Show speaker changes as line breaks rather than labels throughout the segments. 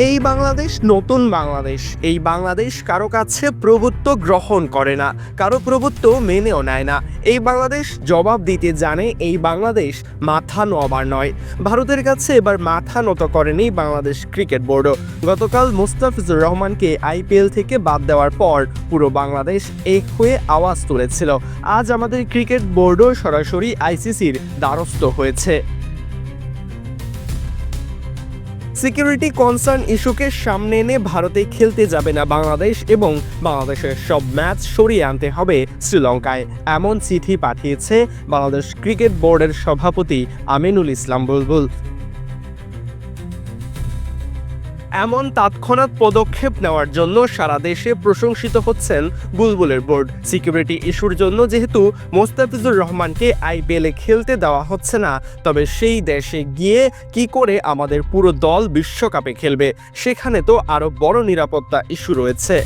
এই বাংলাদেশ নতুন বাংলাদেশ। এই বাংলাদেশ কারো কাছে প্রভুত্ব গ্রহণ করে না, কারো প্রভুত্ব মেনেও নেয় না। এই বাংলাদেশ জবাব দিতে জানে। এই বাংলাদেশ মাথা নোয়াবার নয়। ভারতের কাছে এবার মাথা নত করেনি বাংলাদেশ ক্রিকেট বোর্ডও। গতকাল মুস্তাফিজুর রহমানকে আইপিএল থেকে বাদ দেওয়ার পর পুরো বাংলাদেশ এক হয়ে আওয়াজ তুলেছিল। আজ আমাদের ক্রিকেট বোর্ডও সরাসরি আইসিসির দ্বারস্থ হয়েছে। সিকিউরিটি কনসার্ন ইস্যুকে সামনে এনে ভারতে খেলতে যাবে না বাংলাদেশ এবং বাংলাদেশের সব ম্যাচ সরিয়ে আনতে হবে শ্রীলঙ্কায়, এমন চিঠি পাঠিয়েছে বাংলাদেশ ক্রিকেট বোর্ডের সভাপতি আমিনুল ইসলাম বুলবুল। এমন তাৎক্ষণাৎ পদক্ষেপ নেওয়ার জন্য সারা দেশে প্রশংসিত হচ্ছেন বুলবুলের বোর্ড। সিকিউরিটি ইস্যুর জন্য যেহেতু মোস্তাফিজুর রহমানকে আইপিএলে খেলতে দেওয়া হচ্ছে না, তবে সেই দেশে গিয়ে কি করে আমাদের পুরো দল বিশ্বকাপে খেলবে? সেখানে তো আরও বড় নিরাপত্তা ইস্যু রয়েছে।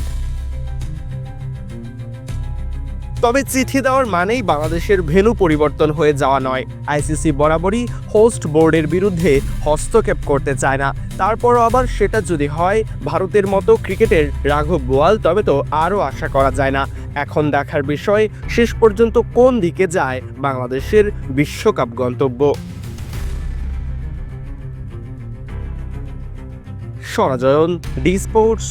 তবে চিঠি দেওয়ার মানেই বাংলাদেশের ভেন্যু পরিবর্তন হয়ে যাওয়া নয়। আইসিসি বরাবরই হোস্ট বোর্ডের বিরুদ্ধে হস্তক্ষেপ করতে চায় না। তারপরও আবার সেটা যদি হয় ভারতের মতো ক্রিকেটের রাঘব বোয়াল, তবে তো আরও আশা করা যায় না। এখন দেখার বিষয় শেষ পর্যন্ত কোন দিকে যায় বাংলাদেশের বিশ্বকাপ গন্তব্য। সরাজয়ন, ডি স্পোর্টস।